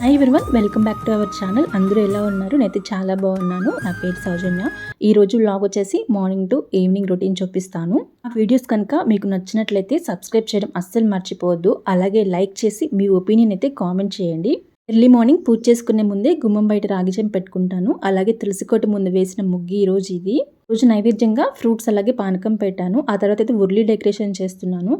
Hi everyone, welcome back to our channel. అందరూ ఎలా ఉన్నారు? నేనైతే చాలా బాగున్నాను. నా పేరు సౌజన్య. ఈరోజు వ్లాగ్ వచ్చేసి మార్నింగ్ టు ఈవినింగ్ రొటీన్ చూపిస్తాను. ఆ వీడియోస్ కనుక మీకు నచ్చినట్లయితే సబ్స్క్రైబ్ చేయడం అస్సలు మర్చిపోవద్దు. అలాగే లైక్ చేసి మీ ఒపీనియన్ అయితే కామెంట్ చేయండి. ఎర్లీ మార్నింగ్ పూజ చేసుకునే ముందే గుమ్మం బయట రాగిజం పెట్టుకుంటాను. అలాగే తులసికోట ముందు వేసిన ముగ్గు ఈరోజు ఇది. రోజు నైవేద్యంగా ఫ్రూట్స్ అలాగే పానకం పెట్టాను. ఆ తర్వాత అయితే ఉర్లీ డెకరేషన్ చేస్తున్నాను.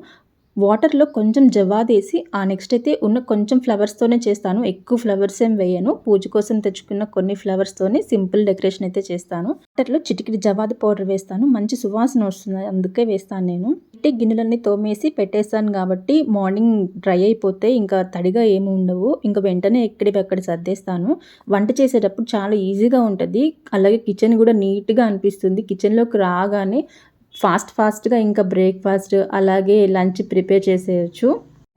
వాటర్లో కొంచెం జవాదేసి ఆ నెక్స్ట్ అయితే ఉన్న కొంచెం ఫ్లవర్స్తోనే చేస్తాను. ఎక్కువ ఫ్లవర్స్ ఏం వేయను. పూజ కోసం తెచ్చుకున్న కొన్ని ఫ్లవర్స్తోనే సింపుల్ డెకరేషన్ అయితే చేస్తాను. వాటర్లో చిటికిడి జవాది పౌడర్ వేస్తాను. మంచి సువాసన వస్తుంది, అందుకే వేస్తాను నేను. గిన్నెలన్నీ తోమేసి పెట్టేస్తాను కాబట్టి మార్నింగ్ డ్రై అయిపోతే ఇంకా తడిగా ఏమి ఉండవు. ఇంకా వెంటనే ఎక్కడికక్కడ సర్దేస్తాను. వంట చేసేటప్పుడు చాలా ఈజీగా ఉంటుంది. అలాగే కిచెన్ కూడా నీట్గా అనిపిస్తుంది. కిచెన్లోకి రాగానే ఫాస్ట్గా ఇంకా బ్రేక్ఫాస్ట్ అలాగే లంచ్ ప్రిపేర్ చేసేయచ్చు.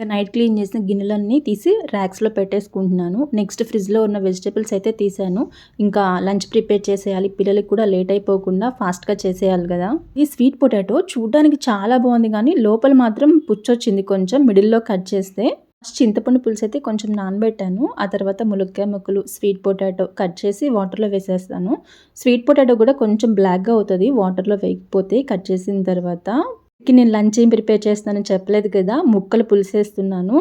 నైట్ క్లీన్ చేసిన గిన్నెలన్నీ తీసి ర్యాక్స్లో పెట్టేసుకుంటున్నాను. నెక్స్ట్ ఫ్రిడ్జ్లో ఉన్న వెజిటేబుల్స్ అయితే తీసాను. ఇంకా లంచ్ ప్రిపేర్ చేసేయాలి. పిల్లలకి కూడా లేట్ అయిపోకుండా ఫాస్ట్గా చేసేయాలి కదా. ఈ స్వీట్ పొటాటో చూడడానికి చాలా బాగుంది, కానీ లోపల మాత్రం పుచ్చొచ్చింది. కొంచెం మిడిల్లో కట్ చేస్తే చింతపండు పులుసు అయితే కొంచెం నానబెట్టాను. ఆ తర్వాత ములక్కాయ ముక్కలు, స్వీట్ పొటాటో కట్ చేసి వాటర్లో వేసేస్తాను. స్వీట్ పొటాటో కూడా కొంచెం బ్లాక్గా అవుతుంది వాటర్లో వేయకపోతే. కట్ చేసిన తర్వాత నేను లంచ్ ఏం ప్రిపేర్ చేస్తానని చెప్పలేదు కదా, ముక్కలు పులుసేస్తున్నాను.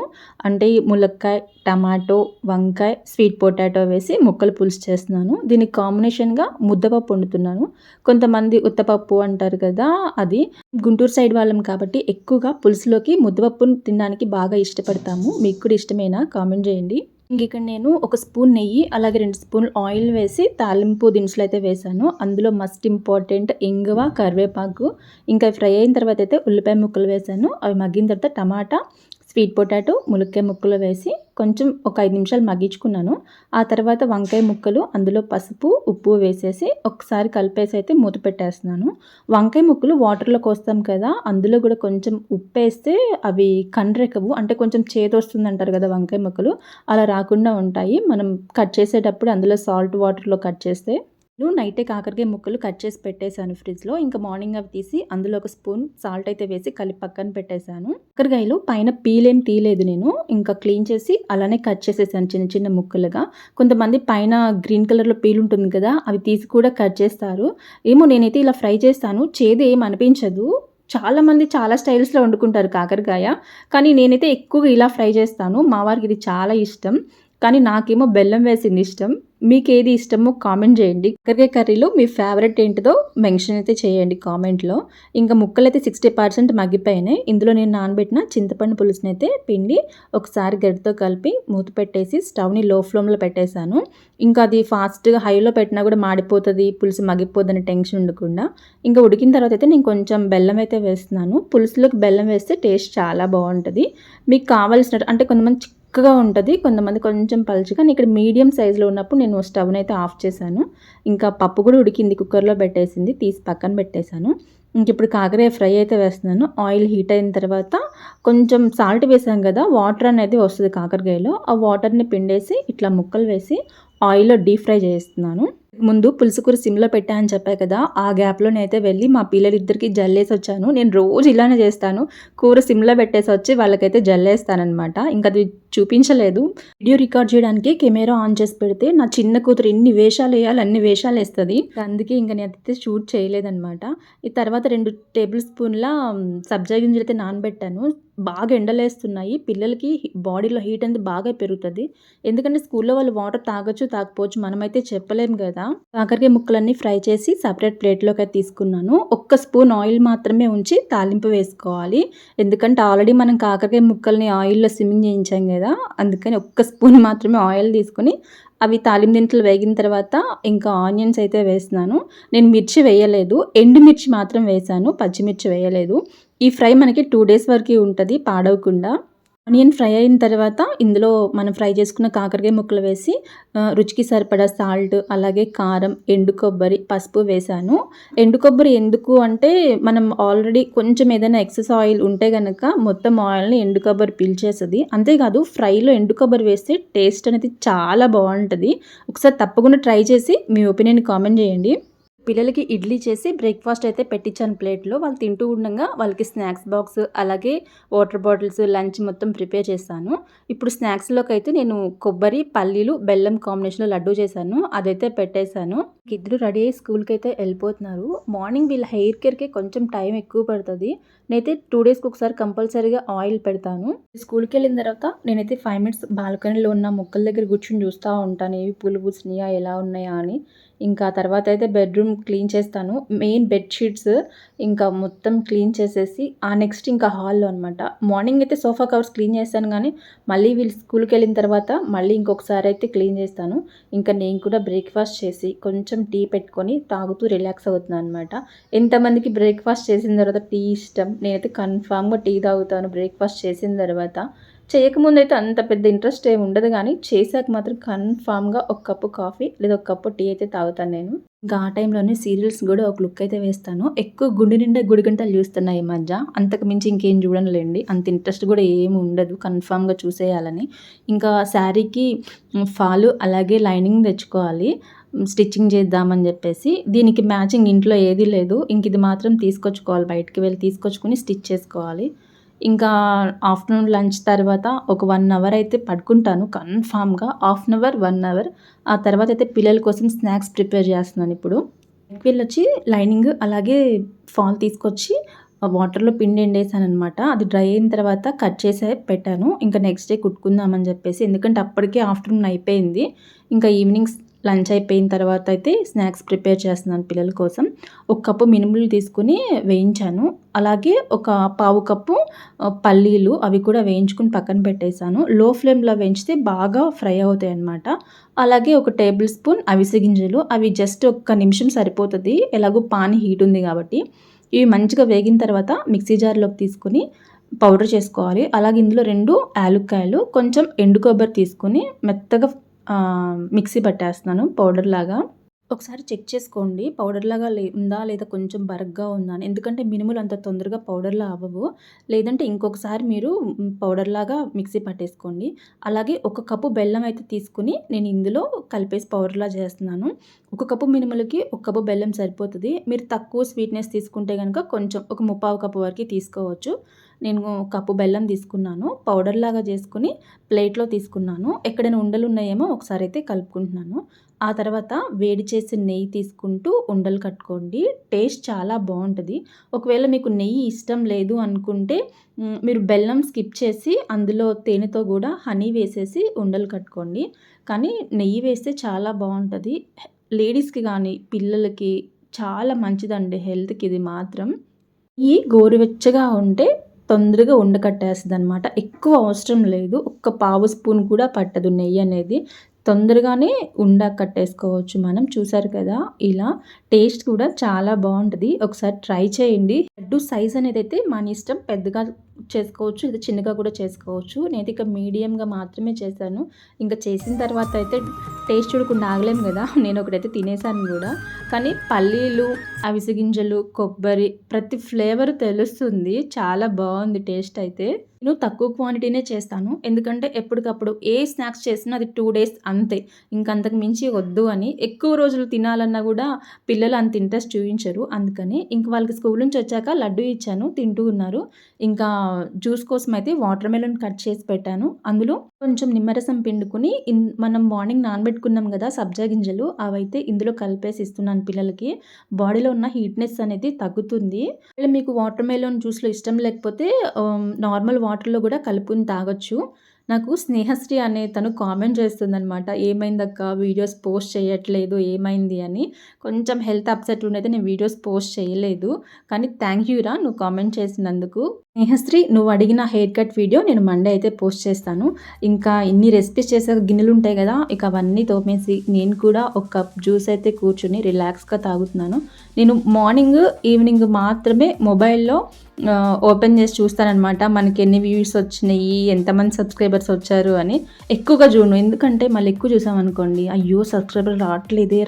అంటే ములక్కాయ, టమాటో, వంకాయ, స్వీట్ పొటాటో వేసి ముక్కలు పులుసు చేస్తున్నాను. దీనికి కాంబినేషన్గా ముద్దపప్పు వండుతున్నాను. కొంతమంది ఉత్తపప్పు అంటారు కదా, అది. గుంటూరు సైడ్ వాళ్ళం కాబట్టి ఎక్కువగా పులుసులోకి ముద్దపప్పును తినడానికి బాగా ఇష్టపడతాము. మీకు కూడా ఇష్టమేనా? కామెంట్ చేయండి. ఇక్కడ నేను ఒక స్పూన్ నెయ్యి అలాగే 2 స్పూన్లు ఆయిల్ వేసి తాలింపు దినుసులు అయితే వేసాను. అందులో మస్ట్ ఇంపార్టెంట్ ఇంగువ, కరివేపాకు. ఇంకా ఫ్రై అయిన తర్వాత అయితే ఉల్లిపాయ ముక్కలు వేసాను. అవి మగ్గిన తర్వాత టమాటా, స్వీట్ పొటాటో, ములక్కాయ ముక్కలు వేసి కొంచెం ఒక 5 నిమిషాలు మగ్గించుకున్నాను. ఆ తర్వాత వంకాయ ముక్కలు, అందులో పసుపు, ఉప్పు వేసేసి ఒకసారి కలిపేసి అయితే మూత పెట్టేస్తున్నాను. వంకాయ ముక్కలు వాటర్లో కోస్తాం కదా, అందులో కూడా కొంచెం ఉప్పు వేస్తే అవి కండ్రెక్కవు, అంటే కొంచెం చేదు వస్తుంది అంటారు కదా వంకాయ ముక్కలు, అలా రాకుండా ఉంటాయి. మనం కట్ చేసేటప్పుడు అందులో సాల్ట్ వాటర్లో కట్ చేస్తే. నైటే కాకరకాయ ముక్కలు కట్ చేసి పెట్టేశాను ఫ్రిడ్జ్లో. ఇంకా మార్నింగ్ అవి తీసి అందులో ఒక స్పూన్ సాల్ట్ అయితే వేసి కలిపి పక్కన పెట్టేశాను. కాకరకాయలు పైన పీలేం తీయలేదు నేను, ఇంకా క్లీన్ చేసి అలానే కట్ చేసేసాను చిన్న చిన్న ముక్కలుగా. కొంతమంది పైన గ్రీన్ కలర్లో పీల్ ఉంటుంది కదా, అవి తీసి కూడా కట్ చేస్తారు. ఏమో నేనైతే ఇలా ఫ్రై చేస్తాను, చేదు ఏం అనిపించదు. చాలామంది చాలా స్టైల్స్లో వండుకుంటారు కాకరకాయ, కానీ నేనైతే ఎక్కువగా ఇలా ఫ్రై చేస్తాను. మా వారికి ఇది చాలా ఇష్టం, కానీ నాకేమో బెల్లం వేసింది ఇష్టం. మీకు ఏది ఇష్టమో కామెంట్ చేయండి. కాకరకాయ కర్రీలో మీ ఫేవరెట్ ఏంటిదో మెన్షన్ అయితే చేయండి కామెంట్లో. ఇంకా ముక్కలు అయితే 60% మగ్గిపోయినాయి. ఇందులో నేను నానబెట్టిన చింతపండు పులుసుని అయితే పిండి ఒకసారి గరిటతో కలిపి మూత పెట్టేసి స్టవ్ని లో ఫ్లేమ్లో పెట్టేశాను. ఇంకా అది ఫాస్ట్గా హైలో పెట్టినా కూడా మాడిపోతుంది, పులుసు మగ్గిపోద్దని టెన్షన్ ఉండకుండా. ఇంకా ఉడికిన తర్వాత అయితే నేను కొంచెం బెల్లం అయితే వేస్తున్నాను. పులుసులోకి బెల్లం వేస్తే టేస్ట్ చాలా బాగుంటుంది. మీకు కావాల్సినట్టు, అంటే కొంతమంది చిక్కగా ఉంటుంది, కొంతమంది కొంచెం పలుచగా. ఇక్కడ మీడియం సైజులో ఉన్నప్పుడు నేను స్టవ్ని అయితే ఆఫ్ చేశాను. ఇంకా పప్పు కూడా ఉడికింది, కుక్కర్లో పెట్టేసింది, తీసి పక్కన పెట్టేశాను. ఇంక ఇప్పుడు కాకరకాయ ఫ్రై అయితే వేస్తున్నాను. ఆయిల్ హీట్ అయిన తర్వాత కొంచెం సాల్ట్ వేసాం కదా, వాటర్ అనేది వస్తుంది కాకరకాయలో. ఆ వాటర్ని పిండేసి ఇట్లా ముక్కలు వేసి ఆయిల్లో డీప్ ఫ్రై చేస్తున్నాను. ముందు పులుసు కూర సిమ్లో పెట్టా అని చెప్పా కదా, ఆ గ్యాప్లో నేనైతే వెళ్ళి మా పిల్లలిద్దరికి జల్లేసి వచ్చాను. నేను రోజు ఇలానే చేస్తాను, కూర సిమ్లో పెట్టేసి వచ్చి వాళ్ళకైతే జల్లేస్తానమాట. ఇంకా అది చూపించలేదు. వీడియో రికార్డ్ చేయడానికి కెమెరా ఆన్ చేసి పెడితే నా చిన్న కూతురు ఎన్ని వేషాలు వేయాలి అన్ని వేషాలు వేస్తుంది, అందుకే ఇంకా నేను అయితే షూట్ చేయలేదన్నమాట. ఈ తర్వాత 2 టేబుల్ స్పూన్ల సబ్జా గింజలు అయితే నానబెట్టాను. బాగా ఎండలేస్తున్నాయి, పిల్లలకి బాడీలో హీట్ అనేది బాగా పెరుగుతుంది. ఎందుకంటే స్కూల్లో వాళ్ళు వాటర్ తాగొచ్చు తాకపోవచ్చు, మనమైతే చెప్పలేము కదా. కాకరకాయ ముక్కలన్నీ ఫ్రై చేసి సపరేట్ ప్లేట్లోకి అయితే తీసుకున్నాను. 1 స్పూన్ ఆయిల్ మాత్రమే ఉంచి తాలింపు వేసుకోవాలి. ఎందుకంటే ఆల్రెడీ మనం కాకరకాయ ముక్కల్ని ఆయిల్లో స్విమ్మింగ్ చేయించాం కదా, అందుకని 1 స్పూన్ మాత్రమే ఆయిల్ తీసుకుని అవి తాలింపు దింటలు వేగిన తర్వాత ఇంకా ఆనియన్స్ అయితే వేస్తున్నాను. నేను మిర్చి వేయలేదు, ఎండుమిర్చి మాత్రం వేసాను, పచ్చిమిర్చి వేయలేదు. ఈ ఫ్రై మనకి 2 డేస్ వరకు ఉంటుంది పాడవకుండా. ఆనియన్ ఫ్రై అయిన తర్వాత ఇందులో మనం ఫ్రై చేసుకున్న కాకరకాయ ముక్కలు వేసి రుచికి సరిపడా సాల్ట్, అలాగే కారం, ఎండు కొబ్బరి, పసుపు వేసాను. ఎండు కొబ్బరి ఎందుకు అంటే మనం ఆల్రెడీ కొంచెం ఏదైనా ఎక్సెస్ ఆయిల్ ఉంటే కనుక మొత్తం ఆయిల్ని ఎండు కొబ్బరి పీల్చేస్తుంది. అంతేకాదు ఫ్రైలో ఎండు కొబ్బరి వేస్తే టేస్ట్ అనేది చాలా బాగుంటుంది. ఒకసారి తప్పకుండా ట్రై చేసి మీ ఒపీనియన్ కామెంట్ చేయండి. పిల్లలకి ఇడ్లీ చేసి బ్రేక్ఫాస్ట్ అయితే పెట్టించాను ప్లేట్లో. వాళ్ళు తింటూ ఉండగా వాళ్ళకి స్నాక్స్ బాక్స్, అలాగే వాటర్ బాటిల్స్, లంచ్ మొత్తం ప్రిపేర్ చేశాను. ఇప్పుడు స్నాక్స్‌లోకైతే నేను కొబ్బరి, పల్లీలు, బెల్లం కాంబినేషన్‌లో లడ్డూ చేశాను. అదైతే పెట్టేశాను. ఇద్దరు రెడీ అయ్యి స్కూల్‌కైతే వెళ్ళిపోతున్నారు. మార్నింగ్ వీళ్ళ హెయిర్ కేర్‌కి కొంచెం టైం ఎక్కువ పడుతది. నేనైతే 2 డేస్‌కి ఒకసారి కంపల్సరీగా ఆయిల్ పెడతాను. స్కూల్‌కెళ్ళిన తర్వాత నేనైతే 5 మినిట్స్ బాల్కనీలో ఉన్న మొక్కల దగ్గర కూర్చొని చూస్తా ఉంటాను. ఏవి పూలు పూసినాయా, ఎలా ఉన్నాయా అని. ఇంకా తర్వాత అయితే బెడ్‌రూమ్ క్లీన్ చేస్తాను. మెయిన్ బెడ్ షీట్స్ ఇంకా మొత్తం క్లీన్ చేసేసి నెక్స్ట్ ఇంకా హాల్‌లో అనమాట. మార్నింగ్ అయితే సోఫా కవర్స్ క్లీన్ చేశాను గానీ, మళ్ళీ వీళ్ళు స్కూల్‌కెళ్ళిన తర్వాత మళ్ళీ ఇంకొకసారి అయితే క్లీన్ చేస్తాను. ఇంకా నేను కూడా బ్రేక్‌ఫాస్ట్ చేసి కొంచెం టీ పెట్టుకొని తాగుతూ రిలాక్స్ అవుతున్నాను అనమాట. ఎంతమందికి బ్రేక్‌ఫాస్ట్ చేసిన తర్వాత టీ ఇష్టం? నేనైతే కన్ఫామ్‌గా టీ తాగుతాను బ్రేక్‌ఫాస్ట్ చేసిన తర్వాత. చేయకముందైతే అంత పెద్ద ఇంట్రెస్ట్ ఏమి ఉండదు గానీ, చేశాక మాత్రం కన్ఫామ్‌గా ఒక కప్పు కాఫీ లేదా ఒక కప్పు టీ అయితే తాగుతాను నేను. ఇంకా ఆ టైంలోనే సీరియల్స్ గూడా ఒక లుక్ అయితే వేస్తాను. ఎక్కువ గుండె నిండా గుడిగంటలు చూస్తున్నా ఈ మధ్య. అంతకు మించి ఇంకేం చూడనులేండి. అంత ఇంట్రెస్ట్ గూడా ఏమి ఉండదు కన్ఫామ్‌గా చూసేయాలని. ఇంకా శారీకి ఫాలు అలాగే లైనింగ్ తెచ్చుకోవాలి. స్టిచ్చింగ్ చేద్దామని జెప్పేసి. దీనికి మ్యాచింగ్ ఇంట్లో ఏది లేదు. ఇంక ఇది మాత్రం తీసుకొచ్చుకోవాలి. బయటికి వెళ్ళి తీసుకొచ్చుకొని స్టిచ్ చేసుకోవాలి. ఇంకా ఆఫ్టర్‌నూన్ లంచ్ తర్వాత ఒక 1 అవర్ అయితే పడుకుంటాను కన్ఫామ్‌గా. Half an hour, 1 hour. ఆ తర్వాత అయితే పిల్లల కోసం స్నాక్స్ ప్రిపేర్ చేస్తున్నాను ఇప్పుడు. వెళ్ళొచ్చి లైనింగ్ అలాగే ఫాల్ తీసుకొచ్చి వాటర్‌లో పిండి ఎండేసాననమాట. అది డ్రై అయిన తర్వాత కట్ చేసే పెట్టాను. ఇంకా నెక్స్ట్ డే కుట్టుకుందామని చెప్పేసి. ఎందుకంటే అప్పటికే ఆఫ్టర్‌నూన్ అయిపోయింది. ఇంకా ఈవినింగ్ లంచ్ అయిపోయిన తర్వాత అయితే స్నాక్స్ ప్రిపేర్ చేస్తున్నాను పిల్లల కోసం. ఒక కప్పు మినుములు తీసుకొని వేయించాను. అలాగే ఒక పావు కప్పు పల్లీలు అవి కూడా వేయించుకొని పక్కన పెట్టేసాను. లో ఫ్లేమ్‌లో వేయించితే బాగా ఫ్రై అవుతాయన్నమాట. అలాగే ఒక టేబుల్ స్పూన్ అవిసె గింజలు. అవి జస్ట్ ఒక్క నిమిషం సరిపోతది. ఎలాగో పాన్ హీట్ ఉంది కాబట్టి. ఇవి మంచిగా వేగిన తర్వాత మిక్సీ జార్‌లోకి తీసుకొని పౌడర్ చేసుకోవాలి. అలాగే ఇందులో 2 యాలుక్కాయలు, కొంచెం ఎండు కొబ్బరి తీసుకొని మెత్తగా మిక్సీ పట్టేస్తున్నాను పౌడర్‌లాగా. ఒకసారి చెక్ చేసుకోండి పౌడర్‌లాగా ఉందా లేదా కొంచెం బరగ్గా ఉందా అని. ఎందుకంటే మినుములు అంత తొందరగా పౌడర్‌లా అవ్వవు. లేదంటే ఇంకొకసారి మీరు పౌడర్‌లాగా మిక్సీ పట్టేసుకోండి. అలాగే ఒక కప్పు బెల్లం అయితే తీసుకొని నేను ఇందులో కలిపేసి పౌడర్‌లా చేస్తున్నాను. ఒక కప్పు మినుములకి ఒక కప్పు బెల్లం సరిపోతది. మీరు తక్కువ స్వీట్‌నెస్ తీసుకుంటే గనుక కొంచెం ఒక ముప్పావు కప్పు వరకి తీసుకోవచ్చు. నేను కప్పు బెల్లం తీసుకున్నాను. పౌడర్‌లాగా చేసుకొని ప్లేట్‌లో తీసుకున్నాను. ఎక్కడైనా ఉండలున్నాయేమో ఒకసారి అయితే కలుపుకుంటున్నాను. ఆ తర్వాత వేడి చేసిన నెయ్యి తీసుకుంటూ ఉండలు కట్టుకోండి. టేస్ట్ చాలా బావుంటది. ఒకవేళ మీకు నెయ్యి ఇష్టం లేదు అనుకుంటే మీరు బెల్లం స్కిప్ చేసి అందులో తేనెతో గూడా హనీ వేసేసి ఉండలు కట్టుకోండి. కానీ నెయ్యి వేస్తే చాలా బావుంటది. లేడీస్‌కి గానీ, పిల్లలకి చాలా మంచిదండి హెల్త్‌కి ఇది మాత్రం. ఈ గోరువెచ్చగా ఉంటే తొందరగా ఉండకట్టేస్తదనమాట. ఎక్కువ అవసరం లేదు. ఒక్క పావు స్పూన్ కూడా పట్టదు నెయ్యనేది. తొందరగానే కట్టేసుకోవచ్చు మనం. చూసారు కదా! ఇలా టేస్ట్ కూడా చాలా బావుంటది. ఒకసారి ట్రై చేయండి. లడ్డు సైజ్ అనేదైతే మన ఇష్టం. పెద్దగా చేసుకోవచ్చు. ఇది చిన్నగా కూడా చేసుకోవచ్చు. నేనైతే ఇక మీడియంగా మాత్రమే చేశాను. ఇంకా చేసిన తర్వాత అయితే టేస్ట్ చూడకుండా ఆగలేము గదా! నేనొకటైతే తినేసాను గూడా. కానీ పల్లీలు, అవిసె గింజలు, కొబ్బరి ప్రతి ఫ్లేవర్ తెలుస్తుంది. చాలా బావుంది టేస్ట్ అయితే. నేను తక్కువ క్వాంటిటీనే చేస్తాను. ఎందుకంటే ఎప్పటికప్పుడు ఏ స్నాక్స్ చేసినా అది 2 డేస్ అంతే. ఇంకంతకు మించి వద్దు అని. ఎక్కువ రోజులు తినాలన్నా గూడా పిల్లలు అంత ఇంట్రెస్ట్ చూయించరు. అందుకని ఇంక వాళ్ళకి స్కూల్ నుంచి వచ్చాక లడ్డూ ఇచ్చాను. తింటూ ఉన్నారు. ఇంకా జ్యూస్ కోసం అయితే వాటర్ మెలన్ కట్ చేసి పెట్టాను. అందులో కొంచెం నిమ్మరసం పిండుకొని మనం మార్నింగ్ నానబెట్టుకున్నాం గదా! సబ్జా గింజలు అవైతే ఇందులో కలిపేసి ఇస్తున్నాను పిల్లలకి. బాడీలో ఉన్న హీట్‌నెస్ అనేది తగ్గుతుంది. ఒకవేళ మీకు వాటర్ మెలన్ జ్యూస్‌లో ఇష్టం లేకపోతే నార్మల్ వాటర్‌లో గూడా కలుపుకొని తాగొచ్చు. నాకు స్నేహశ్రీ అనే తను కామెంట్ చేస్తుందనమాట. "ఏమైందక్క వీడియోస్ పోస్ట్ చేయట్లేదు ఏమైంది?" అని. కొంచెం హెల్త్ అప్సెట్ ఉండైతే నేను వీడియోస్ పోస్ట్ చేయలేదు. కానీ థ్యాంక్ యూ రా నువ్వు కామెంట్ చేసినందుకు. స్నేహశ్రీ నువ్వు అడిగిన హెయిర్ కట్ వీడియో నేను మండే అయితే పోస్ట్ చేస్తాను. ఇంకా ఇన్ని రెసిపీస్ చేసే గిన్నెలుంటాయి గదా! ఇక అవన్నీ తోమేసి నేను కూడా ఒక కప్ జ్యూస్ అయితే కూర్చొని రిలాక్స్‌గా తాగుతున్నాను. నేను మార్నింగ్, ఈవినింగ్ మాత్రమే మొబైల్‌లో ఓపెన్ చేసి చూస్తాననమాట. మనకి ఎన్ని వ్యూస్ వచ్చినాయి, ఎంతమంది సబ్స్క్రైబర్స్ వచ్చారు అని. ఎక్కువగా చూడను. ఎందుకంటే మళ్ళీ ఎక్కువ చూసామనుకోండి, అయ్యో! సబ్స్క్రైబర్ రావట్లేదే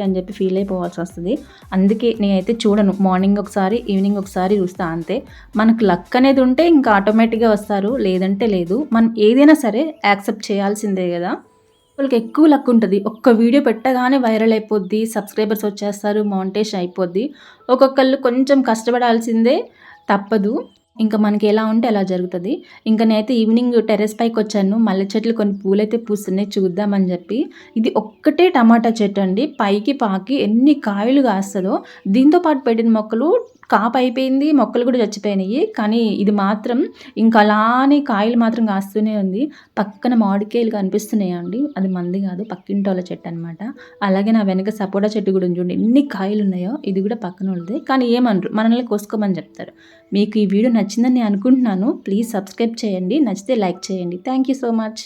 అని చెప్పి ఫీల్ అయిపోవాల్సొస్తది. అందుకే నేనైతే చూడను. మార్నింగ్ ఒకసారి, ఈవినింగ్ ఒకసారి చూస్తా అంతే. మనకు లక్ అనేది ఉంటే ఇంకా ఆటోమేటిక్‌గా వస్తారు. లేదంటే లేదు. మనం ఏదైనా సరే యాక్సెప్ట్ చేయాల్సిందే గదా! వాళ్ళకి ఎక్కువ లక్ ఉంటది. ఒక్క వీడియో పెట్టగానే వైరల్ అయిపోద్ది. సబ్స్క్రైబర్స్ వచ్చేస్తారు. మానిటైజేషన్ అయిపోద్ది. ఒక్కొక్కళ్ళు కొంచెం కష్టపడాల్సిందే తప్పదు. ఇంక మనకి ఎలా ఉంటే అలా జరుగుతది. ఇంక నేనైతే ఈవినింగ్ టెర్రస్ పైకొచ్చాను. మల్లె చెట్లు కొన్ని పూలైతే పూస్తున్నాయి చూద్దామని జెప్పి. ఇది ఒక్కటే టమాటా చెట్టండి. పైకి పాకి ఎన్ని కాయలు కాస్తదో. దీంతో పాటు పెట్టిన మొక్కలు కాపయిపోయింది. మొక్కలు గూడా చచ్చిపోయినియి. కానీ ఇది మాత్రం ఇంక అలానే కాయలు మాత్రం కాస్తూనే ఉంది. పక్కన మామిడికాయలు కనిపిస్తున్నాయండి. అది మంది గాదు. పక్కింటోళ్ళ చెట్టనమాట. అలాగే నా వెనక సపోటా చెట్టు గూడా ఉంది చూడండి. ఎన్ని కాయలున్నాయో. ఇది గూడా పక్కనోళ్ళదే. కానీ ఏమనరు. మనల్ని కోసుకోమని జెప్తారు. మీకు ఈ వీడియో నచ్చిందని నేను అనుకుంటున్నాను. ప్లీజ్ సబ్స్క్రైబ్ చేయండి. నచ్చితే లైక్ చేయండి. Thank you so much.